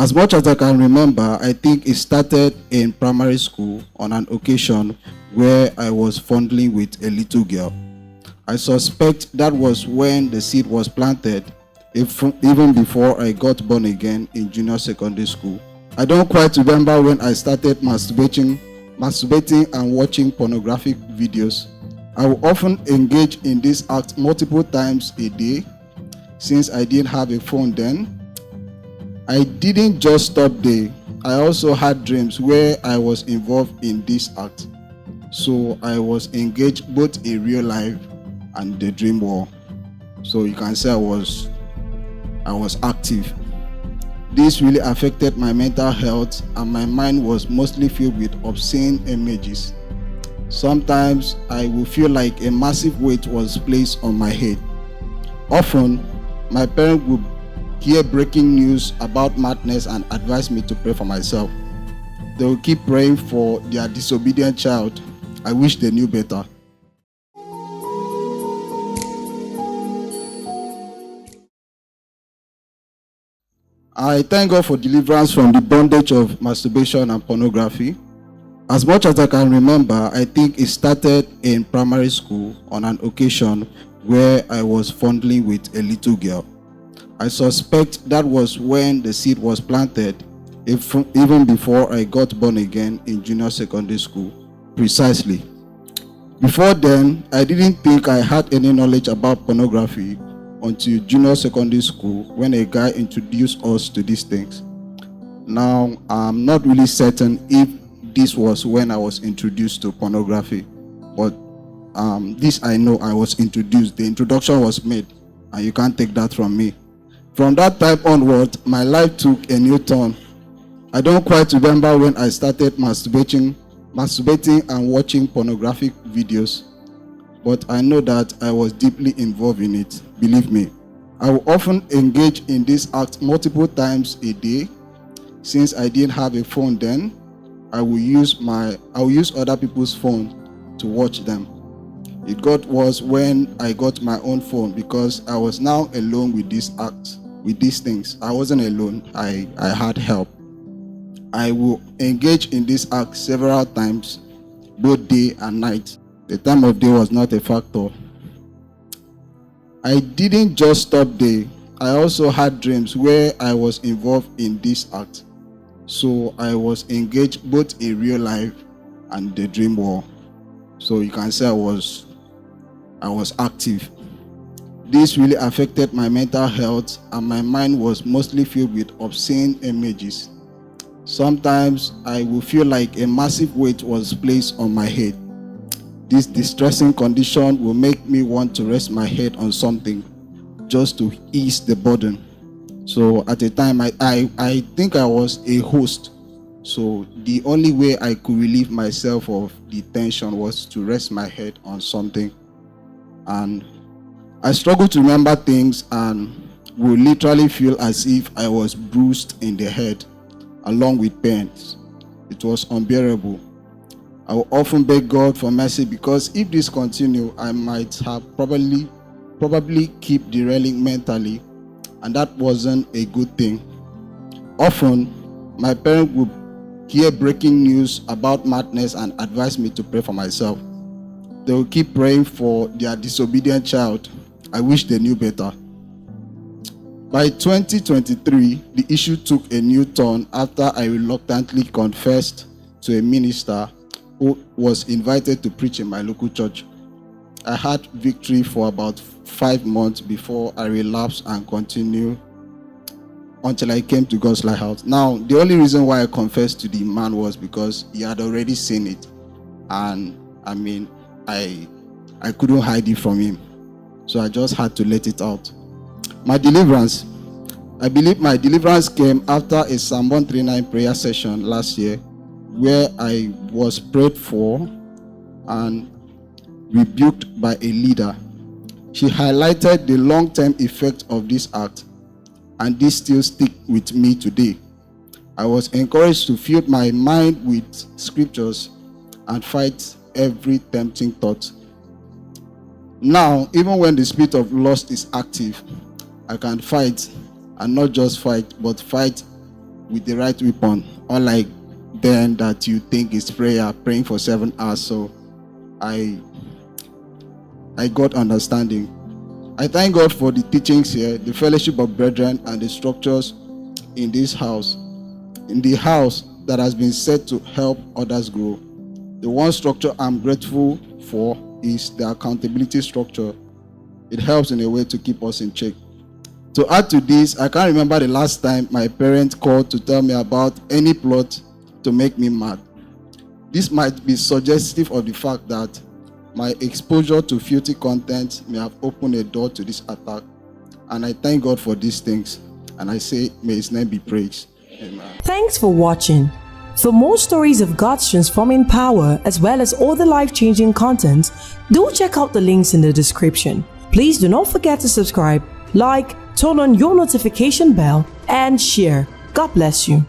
As much as I can remember, I think it started in primary school on an occasion where I was fondling with a little girl. I suspect that was when the seed was planted, even before I got born again in junior secondary school. I don't quite remember when I started masturbating and watching pornographic videos. I will often engage in this act multiple times a day since I didn't have a phone then. I didn't just stop there. I also had dreams where I was involved in this act. So I was engaged both in real life and the dream world. So you can say I was active. This really affected my mental health, and my mind was mostly filled with obscene images. Sometimes I would feel like a massive weight was placed on my head. Often, my parents would hear breaking news about madness and advise me to pray for myself. They will keep praying for their disobedient child. I wish they knew better. I thank God for deliverance from the bondage of masturbation and pornography. As much as I can remember, I think it started in primary school on an occasion where I was fondling with a little girl. I suspect that was when the seed was planted, even before I got born again in junior secondary school. Precisely. Before then, I didn't think I had any knowledge about pornography until junior secondary school when a guy introduced us to these things. Now, I'm not really certain if this was when I was introduced to pornography, but this I know I was introduced. The introduction was made, and you can't take that from me. From that time onward, my life took a new turn. I don't quite remember when I started masturbating and watching pornographic videos, but I know that I was deeply involved in it. Believe me, I will often engage in this act multiple times a day. Since I didn't have a phone then, I will use other people's phone to watch them. Was when I got my own phone, because I was now alone with these things. I wasn't alone. I had help. I will engage in this act several times, both day and night. The time of day was not a factor. I didn't just stop there. I also had dreams where I was involved in this act. So I was engaged both in real life and the dream world. So you can say I was active. This really affected my mental health, and my mind was mostly filled with obscene images. Sometimes I would feel like a massive weight was placed on my head. This distressing condition will make me want to rest my head on something just to ease the burden. So at the time, I think I was a host. So the only way I could relieve myself of the tension was to rest my head on something. And I struggled to remember things and would literally feel as if I was bruised in the head along with pains. It was unbearable. I will often beg God for mercy, because if this continued, I might have probably keep derailing mentally, and that wasn't a good thing. Often, my parents would hear breaking news about madness and advise me to pray for myself. They will keep praying for their disobedient child. I wish they knew better. By 2023, the issue took a new turn after I reluctantly confessed to a minister who was invited to preach in my local church. I had victory for about 5 months before I relapsed and continued until I came to God's Lighthouse. Now, the only reason why I confessed to the man was because he had already seen it, and I couldn't hide it from him. So I just had to let it out. My deliverance. I believe my deliverance came after a Psalm 139 prayer session last year, where I was prayed for and rebuked by a leader. She highlighted the long-term effect of this act, and this still sticks with me today. I was encouraged to fill my mind with scriptures and fight every tempting thought. Now, even when the spirit of lust is active, I can fight, and not just fight, but fight with the right weapon, unlike then that you think is prayer, praying for 7 hours. So I got understanding. I thank God for the teachings here, the fellowship of brethren, and the structures in this house, in the house that has been set to help others grow. The one structure I'm grateful for is the accountability structure. It helps in a way to keep us in check. To add to this, I can't remember the last time my parents called to tell me about any plot to make me mad. This might be suggestive of the fact that my exposure to filthy content may have opened a door to this attack. And I thank God for these things. And I say, may His name be praised. Amen. Thanks for watching. For more stories of God's transforming power as well as all the life-changing content, do check out the links in the description. Please do not forget to subscribe, like, turn on your notification bell, and share. God bless you.